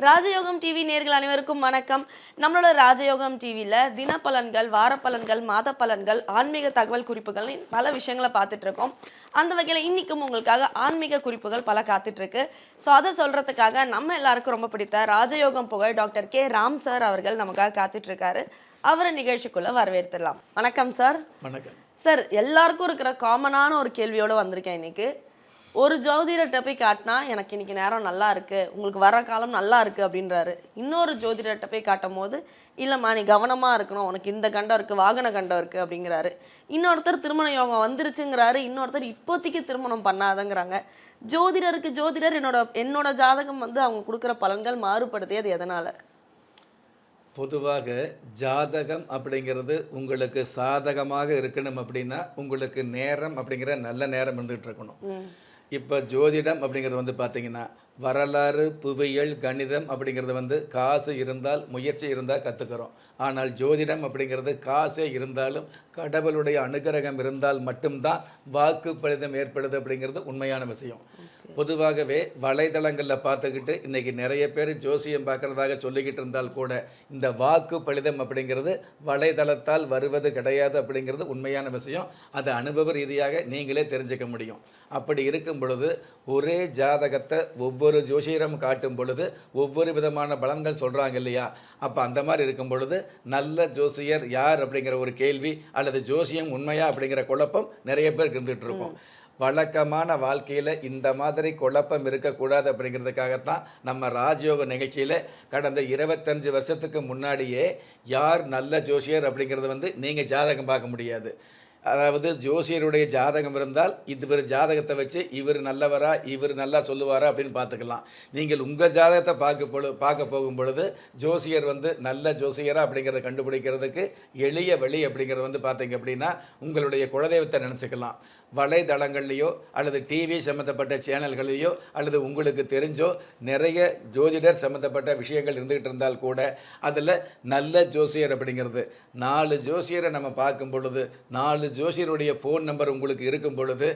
ராஜயோகம் டிவி நேயர்கள் அனைவருக்கும் வணக்கம். நம்மளோட ராஜயோகம் டிவியில் தினப்பலன்கள், வாரப்பலன்கள், மாத பலன்கள், ஆன்மீக தகவல் குறிப்புகள் பல விஷயங்களை பார்த்துட்டு இருக்கோம். அந்த வகையில் இன்னைக்கும் உங்களுக்காக ஆன்மீக குறிப்புகள் பல காத்துட்டு இருக்கு. ஸோ அதை சொல்றதுக்காக நம்ம எல்லாருக்கும் ரொம்ப பிடித்த ராஜயோகம் புகழ் டாக்டர் கே ராம் சார் அவர்கள் நமக்காக காத்துட்டு இருக்காரு. அவரை நிகழ்ச்சிக்குள்ள வரவேற்கலாம். வணக்கம் சார். வணக்கம் சார். எல்லாருக்கும் இருக்கிற காமனான ஒரு கேள்வியோடு வந்திருக்கேன் இன்னைக்கு. ஒரு ஜோதிடர்கிட்ட போய் காட்டினா எனக்கு இன்னைக்கு நேரம் நல்லா இருக்கு, உங்களுக்கு வர காலம் நல்லா இருக்கு அப்படின்றாரு. இன்னொரு ஜோதிடர்கிட்ட போய் காட்டும் போது இல்லைம்மா நீ கவனமாக இருக்கணும், உனக்கு இந்த கண்டம் இருக்குது, வாகன கண்டம் இருக்குது அப்படிங்கிறாரு. இன்னொருத்தர் திருமண யோகம் வந்துருச்சுங்கிறாரு, இன்னொருத்தர் இப்போதைக்கு திருமணம் பண்ணாதங்கிறாங்க. ஜோதிடர் என்னோட ஜாதகம் அவங்க கொடுக்குற பலன்கள் மாறுபடுதே, அது எதனால்? பொதுவாக ஜாதகம் அப்படிங்கிறது உங்களுக்கு சாதகமாக இருக்கணும் அப்படின்னா உங்களுக்கு நேரம் அப்படிங்கிற நல்ல நேரம் இருந்துகிட்டு இருக்கணும். இப்போ ஜோதிடம் அப்படிங்கிறது பார்த்தீங்கன்னா வரலாறு, புவியியல், கணிதம் அப்படிங்கிறது காசு இருந்தால் முயற்சி இருந்தால் கற்றுக்கிறோம். ஆனால் ஜோதிடம் அப்படிங்கிறது காசே இருந்தாலும் கடவுளுடைய அனுகிரகம் இருந்தால் மட்டும்தான் வாக்கு பலிதம் ஏற்படுது அப்படிங்கிறது உண்மையான விஷயம். பொதுவாகவே வலைதளங்களில் பார்த்துக்கிட்டு இன்றைக்கி நிறைய பேர் ஜோசியம் பார்க்குறதாக சொல்லிக்கிட்டு இருந்தால் கூட இந்த வாக்கு பலிதம் அப்படிங்கிறது வலைதளத்தால் வருவது கிடையாது அப்படிங்கிறது உண்மையான விஷயம். அது அனுபவ ரீதியாக நீங்களே தெரிஞ்சுக்க முடியும். அப்படி இருக்கும் பொழுது ஒரே ஜாதகத்தை ஒவ்வொரு ஜோசியரும் காட்டும் பொழுது ஒவ்வொரு விதமான பலன்கள் சொல்கிறாங்க இல்லையா? அப்போ அந்த மாதிரி இருக்கும் பொழுது நல்ல ஜோசியர் யார் அப்படிங்கிற ஒரு கேள்வி அல்லது ஜோசியம் உண்மையா அப்படிங்கிற குழப்பம் நிறைய பேருக்கு இருந்துகிட்டு இருக்கும். வழக்கமான வாழ்க்கையில் இந்த மாதிரி குழப்பம் இருக்கக்கூடாது அப்படிங்கிறதுக்காகத்தான் நம்ம ராஜயோக நிகழ்ச்சியில் கடந்த 25 வருஷத்துக்கு முன்னாடியே யார் நல்ல ஜோசியர் அப்படிங்கிறது நீங்கள் ஜாதகம் பார்க்க முடியாது. அதாவது ஜோசியருடைய ஜாதகம் இருந்தால் இவர் ஜாதகத்தை வச்சு இவர் நல்லவரா இவர் நல்லா சொல்லுவாரா அப்படின்னு பார்த்துக்கலாம். நீங்கள் உங்கள் ஜாதகத்தை பார்க்க போகும் பொழுது ஜோசியர் நல்ல ஜோசியரா அப்படிங்கிறத கண்டுபிடிக்கிறதுக்கு எளிய வழி அப்படிங்கிறது பார்த்தீங்க அப்படின்னா உங்களுடைய குலதெய்வத்தை நினச்சிக்கலாம். வலைதளங்கள்லையோ அல்லது டிவி சம்மந்தப்பட்ட சேனல்கள்லையோ அல்லது உங்களுக்கு தெரிஞ்சோ நிறைய ஜோதிடர் சம்மந்தப்பட்ட விஷயங்கள் இருந்துகிட்டு இருந்தால் கூட அதில் நல்ல ஜோசியர் அப்படிங்கிறது 4 ஜோசியரை நம்ம பார்க்கும் பொழுது 4 ஜோசியருடைய ஃபோன் நம்பர் உங்களுக்கு இருக்கும் பொழுது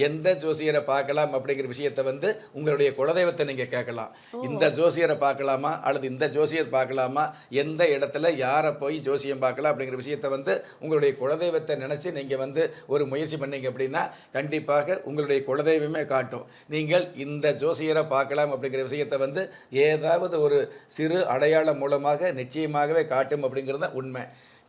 எந்த ஜோசியரை பார்க்கலாம் அப்படிங்கிற விஷயத்தை உங்களுடைய குலதெய்வத்தை நீங்கள் கேட்கலாம். இந்த ஜோசியரை பார்க்கலாமா அல்லது இந்த ஜோசியர் பார்க்கலாமா, எந்த இடத்துல யாரை போய் ஜோசியம் பார்க்கலாம் அப்படிங்கிற விஷயத்தை உங்களுடைய குலதெய்வத்தை நினச்சி நீங்கள் ஒரு முயற்சி பண்ணீங்க அப்படின்னா கண்டிப்பாக உங்களுடைய குலதெய்வமே காட்டும். நீங்கள் இந்த ஜோசியரை பார்க்கலாம் அப்படிங்கிற விஷயத்தை ஏதாவது ஒரு சிறு அடையாளம் மூலமாக நிச்சயமாகவே காட்டும் அப்படிங்கிறது உண்மை.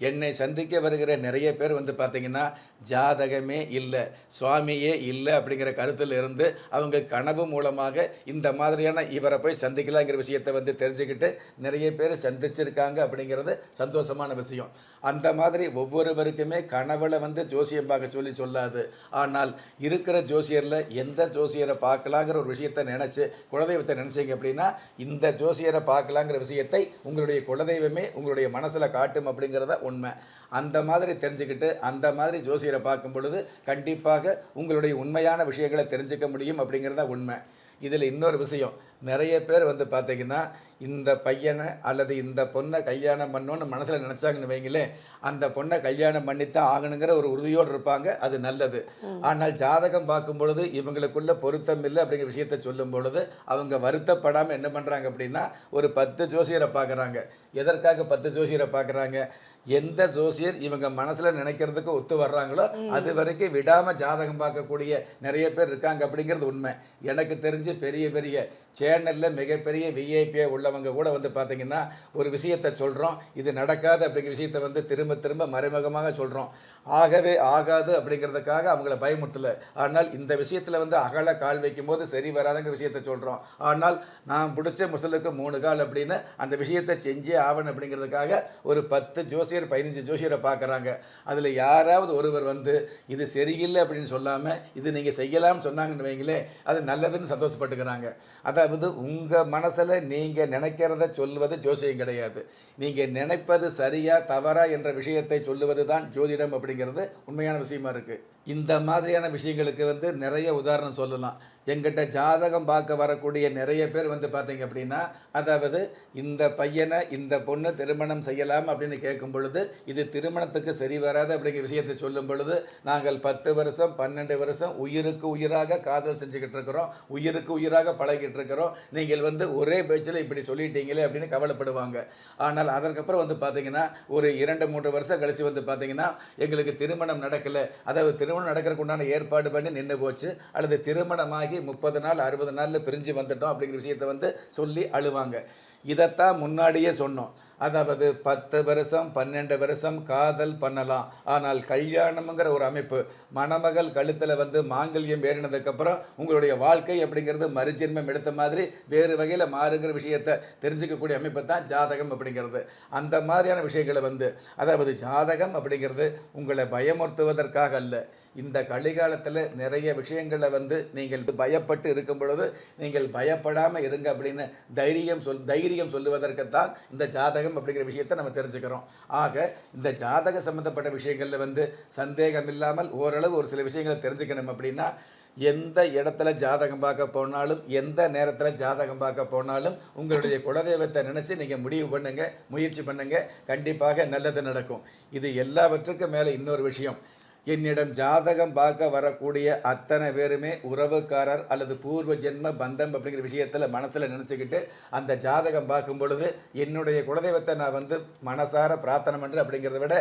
என்னை சந்திக்க வருகிற நிறைய பேர் பார்த்தீங்கன்னா ஜாதகமே இல்லை, சுவாமியே இல்லை அப்படிங்கிற கருத்தில் இருந்து அவங்க கனவு மூலமாக இந்த மாதிரியான இவரை போய் சந்திக்கலாங்கிற விஷயத்தை தெரிஞ்சுக்கிட்டு நிறைய பேர் சந்திச்சிருக்காங்க அப்படிங்கிறது சந்தோஷமான விஷயம். அந்த மாதிரி ஒவ்வொருவருக்குமே கனவுல ஜோசியம் பார்க்க சொல்லாது. ஆனால் இருக்கிற ஜோசியரில் எந்த ஜோசியரை பார்க்கலாங்கிற ஒரு விஷயத்தை நினச்சி குலதெய்வத்தை நினச்சிங்க அப்படின்னா இந்த ஜோசியரை பார்க்கலாங்கிற விஷயத்தை உங்களுடைய குலதெய்வமே உங்களுடைய மனசில் காட்டும் அப்படிங்கிறத உண்மை. அந்த மாதிரி தெரிஞ்சுக்கிட்டு அந்த மாதிரி ஜோசியரை பார்க்கும் பொழுது கண்டிப்பாக உங்களுடைய உண்மையான விஷயங்களை தெரிஞ்சுக்க முடியும் அப்படிங்கிறத உண்மை. இதில் இன்னொரு விஷயம், நிறைய பேர் பார்த்தீங்கன்னா இந்த பையனை அல்லது இந்த பொண்ணை கல்யாணம் பண்ணோன்னு மனசில் நினச்சாங்கன்னு வைங்களேன், அந்த பொண்ணை கல்யாணம் பண்ணித்தான் ஆகணுங்கிற ஒரு உறுதியோடு இருப்பாங்க. அது நல்லது. ஆனால் ஜாதகம் பார்க்கும் பொழுது இவங்களுக்குள்ள பொருத்தம் இல்லை அப்படிங்கிற விஷயத்தை சொல்லும் பொழுது அவங்க வருத்தப்படாமல் என்ன பண்ணுறாங்க அப்படின்னா ஒரு 10 ஜோசியரை பார்க்குறாங்க. எதற்காக 10 ஜோசியரை பார்க்குறாங்க? எந்த ஜோசியர் இவங்க மனசில் நினைக்கிறதுக்கு ஒத்து வர்றாங்களோ அது வரைக்கும் விடாமல் ஜாதகம் பார்க்கக்கூடிய நிறைய பேர் இருக்காங்க அப்படிங்கிறது உண்மை. எனக்கு தெரிஞ்சு பெரிய பெரிய சேனலில் மிகப்பெரிய விஐபியாக உள்ளவங்க கூட பார்த்தீங்கன்னா ஒரு விஷயத்தை சொல்கிறோம், இது நடக்காது அப்படிங்கிற விஷயத்தை திரும்ப திரும்ப மறைமுகமாக சொல்கிறோம். ஆகவே ஆகாது அப்படிங்கிறதுக்காக அவங்கள பயமுறுத்தலை. ஆனால் இந்த விஷயத்தில் அகல கால் வைக்கும் போது சரி வராதுங்கிற விஷயத்தை சொல்கிறோம். ஆனால் நான் பிடிச்ச முசலுக்கு 3 கால் அப்படின்னு அந்த விஷயத்தை செஞ்சே ஆவணும் அப்படிங்கிறதுக்காக ஒரு 10 ஜோசியர் 15 ஜோசியரை பார்க்குறாங்க. அதில் யாராவது ஒருவர் இது சரியில்லை அப்படின்னு சொல்லாமல் இது நீங்கள் செய்யலாம்னு சொன்னாங்கன்னு வைங்களே, அது நல்லதுன்னு சந்தோஷப்பட்டுக்கிறாங்க. அதாவது உங்கள் மனசில் நீங்கள் நினைக்கிறத சொல்வது ஜோசியம் கிடையாது. நீங்கள் நினைப்பது சரியா தவறா என்ற விஷயத்தை சொல்லுவது தான் ஜோதிடம் அப்படிங்கிறது உண்மையான விஷயமா இருக்குது. இந்த மாதிரியான விஷயங்களுக்கு நிறைய உதாரணம் சொல்லலாம். எங்கிட்ட ஜாதகம் பார்க்க வரக்கூடிய நிறைய பேர் வந்து பார்த்தீங்க அப்படின்னா, அதாவது இந்த பையனை இந்த பொண்ணு திருமணம் செய்யலாம் அப்படின்னு கேட்கும் பொழுது, இது திருமணத்துக்கு சரி வராது அப்படிங்கிற விஷயத்தை சொல்லும் பொழுது, நாங்கள் 10 வருஷம் 12 வருஷம் உயிருக்கு உயிராக காதல் செஞ்சுக்கிட்டு இருக்கிறோம், உயிருக்கு உயிராக பழகிட்டு இருக்கிறோம், நீங்கள் வந்து ஒரே பேச்சில் இப்படி சொல்லிட்டீங்களே அப்படின்னு கவலைப்படுவாங்க. ஆனால் அதற்கப்புறம் வந்து பார்த்தீங்கன்னா, ஒரு 2-3 வருஷம் கழித்து வந்து பார்த்தீங்கன்னா, எங்களுக்கு திருமணம் நடக்கலை, அதாவது திருமணம் நடக்கிறதுக்கு உண்டான ஏற்பாடு பண்ணி நின்று போச்சு, அல்லது திருமணமாகி 30 நாள் 60 நாளில் பிரிஞ்சு வந்துட்டோம் அப்படிங்கிற விஷயத்தை வந்து சொல்லி அழுவாங்க. இதைத்தான் முன்னாடியே சொன்னோம். அதாவது 10 வருஷம் 12 வருஷம் காதல் பண்ணலாம், ஆனால் கல்யாணம்ங்கிற ஒரு அமைப்பு, மணமகள் கழுத்தில் வந்து மாங்கல்யம் ஏறினதுக்கப்புறம் உங்களுடைய வாழ்க்கை அப்படிங்கிறது மறுஜென்மம் எடுத்த மாதிரி வேறு வகையில் மாறுங்கிற விஷயத்தை தெரிஞ்சுக்கக்கூடிய அமைப்பு தான் ஜாதகம் அப்படிங்கிறது. அந்த மாதிரியான விஷயங்களை வந்து, அதாவது ஜாதகம் அப்படிங்கிறது உங்களை பயமுறுத்துவதற்காக அல்ல. இந்த கலிகாலத்தில் நிறைய விஷயங்களை வந்து நீங்கள் பயப்பட்டு இருக்கும் பொழுது நீங்கள் பயப்படாமல் இருங்க அப்படின்னு தைரியம் சொல்லுவதற்குத்தான் இந்த ஜாதகம் அப்படிங்கிற விஷயத்தை நம்ம தெரிஞ்சுக்கிறோம். ஆக இந்த ஜாதக சம்பந்தப்பட்ட விஷயங்களில் வந்து சந்தேகம் இல்லாமல் ஓரளவு ஒரு சில விஷயங்களை தெரிஞ்சுக்கணும் அப்படின்னா, எந்த இடத்துல ஜாதகம் பார்க்க போனாலும் எந்த நேரத்தில் ஜாதகம் பார்க்க போனாலும் உங்களுடைய குலதெய்வத்தை நினச்சி நீங்கள் முடிவு பண்ணுங்கள், முயற்சி பண்ணுங்கள், கண்டிப்பாக நல்லது நடக்கும். இது எல்லாவற்றுக்கும் மேலே இன்னொரு விஷயம், என்னிடம் ஜாதகம் பார்க்க வரக்கூடிய அத்தனை பேருமே உறவுக்காரர் அல்லது பூர்வ ஜென்ம பந்தம் அப்படிங்கிற விஷயத்தில் மனசில் நினச்சிக்கிட்டு அந்த ஜாதகம் பார்க்கும் பொழுது என்னுடைய குலதெய்வத்தை நான் வந்து மனசார பிரார்த்தனை பண்ணுறேன் அப்படிங்கிறத விட,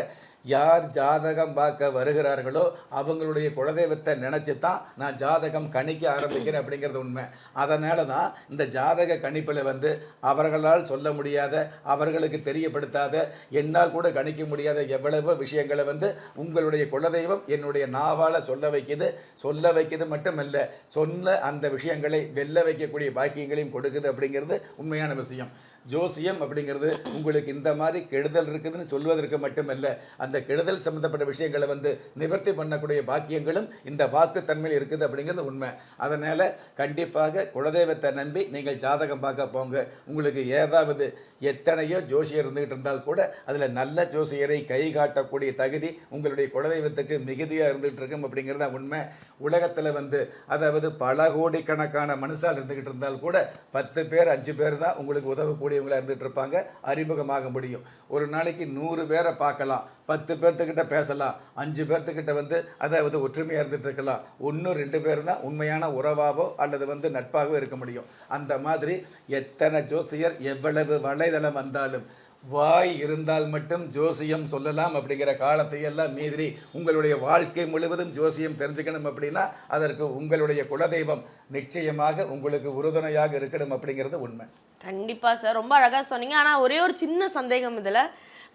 யார் ஜாதகம் பார்க்க வருகிறார்களோ அவங்களுடைய குலதெய்வத்தை நினச்சி தான் நான் ஜாதகம் கணிக்க ஆரம்பிக்கிறேன் அப்படிங்கிறது உண்மை. அதனால தான் இந்த ஜாதக கணிப்பில் வந்து அவர்களால் சொல்ல முடியாத, அவர்களுக்கு தெரியப்படுத்தாத, என்னால் கூட கணிக்க முடியாத எவ்வளவோ விஷயங்களை வந்து உங்களுடைய குலதெய்வம் என்னுடைய நாவால் சொல்ல வைக்குது மட்டுமல்ல, சொன்ன அந்த விஷயங்களை வெல்ல வைக்கக்கூடிய பாக்கியங்களையும் கொடுக்குது அப்படிங்கிறது உண்மையான விஷயம். ஜோசியம் அப்படிங்கிறது உங்களுக்கு இந்த மாதிரி கெடுதல் இருக்குதுன்னு சொல்வதற்கு மட்டுமல்ல, அந்த கெடுதல் சம்பந்தப்பட்ட விஷயங்களை வந்து நிவர்த்தி பண்ணக்கூடிய பாக்கியங்களும் இந்த வாக்குத்தன்மையில் இருக்குது அப்படிங்கிறது உண்மை. அதனால் கண்டிப்பாக குலதெய்வத்தை நம்பி நீங்கள் ஜாதகம் பார்க்க போங்க. உங்களுக்கு ஏதாவது எத்தனையோ ஜோசியர் இருந்துகிட்டு இருந்தால் கூட அதில் நல்ல ஜோசியரை கை காட்டக்கூடிய தகுதி உங்களுடைய குலதெய்வத்துக்கு மிகுதியாக இருந்துகிட்டு இருக்கும் அப்படிங்கிறது தான் உண்மை. உலகத்தில் வந்து அதாவது பல கோடிக்கணக்கான மனுஷால் இருந்துகிட்டு இருந்தால் கூட 10 பேர் 5 பேர் தான் உங்களுக்கு உதவக்கூடியவங்களாக இருந்துகிட்டு இருப்பாங்க, அறிமுகமாக முடியும். ஒரு நாளைக்கு 100 பேரை பார்க்கலாம், 10 பேர்த்துக்கிட்ட பேசலாம், 5 பேர்த்துக்கிட்ட வந்து அதாவது ஒற்றுமையாக இருந்துகிட்டு இருக்கலாம், 1-2 பேர் தான் உண்மையான உறவாவோ அல்லது வந்து நட்பாகவோ இருக்க முடியும். அந்த மாதிரி எத்தனை ஜோசியர் எவ்வளவு வலைதளம் வந்தாலும் வாய் இருந்தால் மட்டும் ஜோசியம் சொல்லலாம் அப்படிங்கிற காலத்தையெல்லாம் மீறி உங்களுடைய வாழ்க்கை முழுவதும் ஜோசியம் தெரிஞ்சுக்கணும் அப்படின்னா அதற்கு உங்களுடைய குலதெய்வம் நிச்சயமாக உங்களுக்கு உறுதுணையாக இருக்கணும் அப்படிங்கிறது உண்மை. கண்டிப்பாக சார், ரொம்ப அழகாக சொன்னீங்க. ஆனால் ஒரே ஒரு சின்ன சந்தேகம், இதில்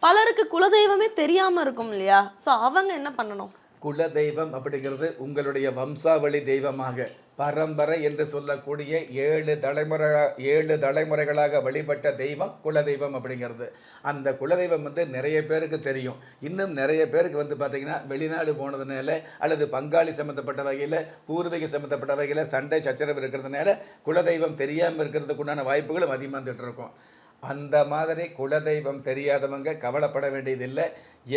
பலருக்கு குலதெய்வமே தெரியாமல் இருக்கும் இல்லையா? ஸோ அவங்க என்ன பண்ணணும்? குலதெய்வம் அப்படிங்கிறது உங்களுடைய வம்சாவளி தெய்வமாக பரம்பரை என்று சொல்லக்கூடிய 7 தலைமுறைகளாக வழிபட்ட தெய்வம் குலதெய்வம் அப்படிங்கிறது. அந்த குலதெய்வம் வந்து நிறைய பேருக்கு தெரியும். இன்னும் நிறைய பேருக்கு வந்து பார்த்திங்கன்னா வெளிநாடு போனதுனால அல்லது பங்காளி சம்மந்தப்பட்ட வகையில் பூர்வீக சம்மந்தப்பட்ட வகையில் சண்டை சச்சரவு இருக்கிறதுனால குலதெய்வம் தெரியாமல் இருக்கிறதுக்குண்டான வாய்ப்புகளும் அதிகமாக வந்துட்டு இருக்கும். அந்த மாதிரி குலதெய்வம் தெரியாதவங்க கவலைப்பட வேண்டியதில்லை.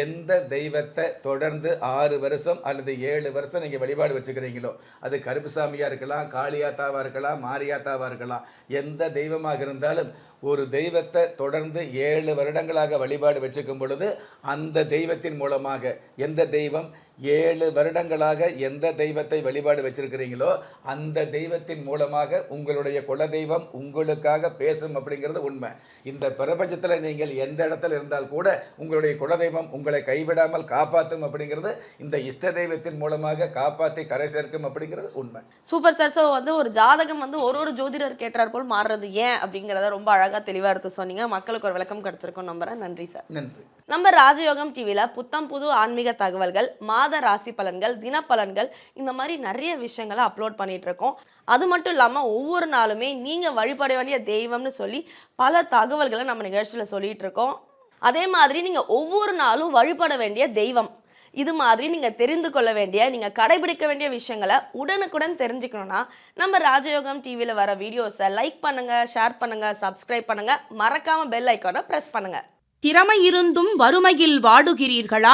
எந்த தெய்வத்தை தொடர்ந்து 6 வருஷம் அல்லது 7 வருஷம் நீங்கள் வழிபாடு வச்சுக்கிறீங்களோ, அது கருப்புசாமியாக இருக்கலாம், காளியாத்தாவாக இருக்கலாம், மாரியாத்தாவாக இருக்கலாம், எந்த தெய்வமாக இருந்தாலும் ஒரு தெய்வத்தை தொடர்ந்து 7 வருடங்களாக வழிபாடு வச்சுக்கும் பொழுது அந்த தெய்வத்தின் மூலமாக, எந்த தெய்வம் 7 வருடங்களாக எந்த தெய்வத்தை வழிபாடு வச்சிருக்கிறீங்களோ அந்த தெய்வத்தின் மூலமாக உங்களுடைய குலதெய்வம் உங்களுக்காக பேசும் அப்படிங்கிறது உண்மை. இந்த பிரபஞ்சத்தில் நீங்கள் எந்த இடத்துல இருந்தால் கூட உங்களுடைய குலதெய்வம் உங்களை கைவிடாமல் காப்பாற்றும் அப்படிங்கிறது இந்த இஷ்ட தெய்வத்தின் மூலமாக காப்பாற்றி கரை சேர்க்கும் அப்படிங்கிறது உண்மை. Super sir. ஸோ வந்து ஒரு ஜாதகம் வந்து ஒரு ஜோதிடர் கேட்டார் போல் மாறுறது ஏன் அப்படிங்கிறத ரொம்ப அழகாக தெளிவாக எடுத்து சொன்னீங்க. மக்களுக்கு ஒரு விளக்கம் கிடைச்சிருக்கும் நம்புறேன். நன்றி சார். நன்றி. நம்ம ராஜயோகம் டிவியில் புத்தம் புது ஆன்மீக தகவல்கள், மாத ராசி பலன்கள், தினப்பலன்கள், இந்த மாதிரி நிறைய விஷயங்களை அப்லோட் பண்ணிட்டு இருக்கோம். அது மட்டும் இல்லாமல் ஒவ்வொரு நாளுமே நீங்கள் வழிபட வேண்டிய தெய்வம்னு சொல்லி பல தகவல்களை நம்ம நிகழ்ச்சியில் சொல்லிட்டு இருக்கோம். அதே மாதிரி நீங்கள் ஒவ்வொரு நாளும் வழிபட வேண்டிய தெய்வம், இது மாதிரி நீங்கள் தெரிந்து கொள்ள வேண்டிய, நீங்கள் கடைபிடிக்க வேண்டிய விஷயங்களை உடனுக்குடன் தெரிஞ்சுக்கணுன்னா நம்ம ராஜயோகம் டிவியில் வர வீடியோஸை லைக் பண்ணுங்கள், ஷேர் பண்ணுங்கள், சப்ஸ்கிரைப் பண்ணுங்கள், மறக்காமல் பெல் ஐக்கானை ப்ரெஸ் பண்ணுங்கள். திறமை இருந்தும் வறுமையில் வாடுகிறீர்களா?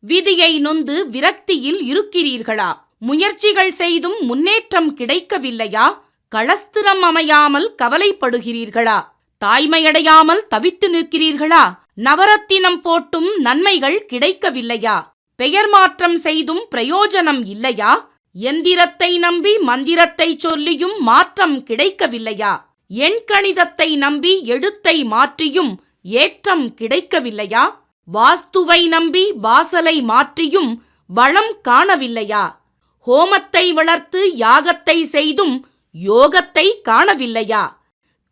விதியை நொந்து விரக்தியில் இருக்கிறீர்களா? முயற்சிகள் செய்தும் முன்னேற்றம் கிடைக்கவில்லையா? களஸ்திரம் அமையாமல் கவலைப்படுகிறீர்களா? தாய்மையடையாமல் தவித்து நிற்கிறீர்களா? நவரத்தினம் போட்டும் நன்மைகள் கிடைக்கவில்லையா? பெயர் மாற்றம் செய்தும் பிரயோஜனம் இல்லையா? எந்திரத்தை நம்பி மந்திரத்தை சொல்லியும் மாற்றம் கிடைக்கவில்லையா? எண்கணிதத்தை நம்பி எழுத்தை மாற்றியும் ஏற்றம் கிடைக்கவில்லையா? வாஸ்துவை நம்பி வாசலை மாற்றியும் வளம் காணவில்லையா? ஹோமத்தை வளர்த்து யாகத்தை செய்தும் யோகத்தை காணவில்லையா?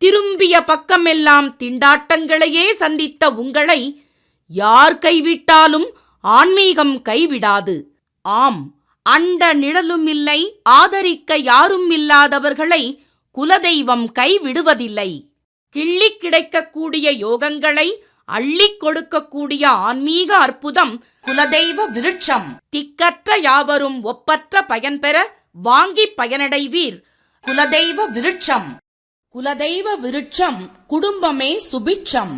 திரும்பிய பக்கமெல்லாம் திண்டாட்டங்களையே சந்தித்த உங்களை யார் கைவிட்டாலும் ஆன்மீகம் கைவிடாது. ஆம், அண்ட நிழலுமில்லை, ஆதரிக்க யாரும் இல்லாதவர்களை குலதெய்வம் கைவிடுவதில்லை. கிள்ளிக் கிடைக்கக்கூடிய யோகங்களை அள்ளிக் கொடுக்கக்கூடிய ஆன்மீக அற்புதம் குலதெய்வ விருட்சம். திக்கற்ற யாவரும் ஒப்பற்ற பயன்பெற வாங்கி பயனடைவீர். குலதெய்வ விருட்சம். குலதெய்வ விருட்சம் குடும்பமே சுபிட்சம்.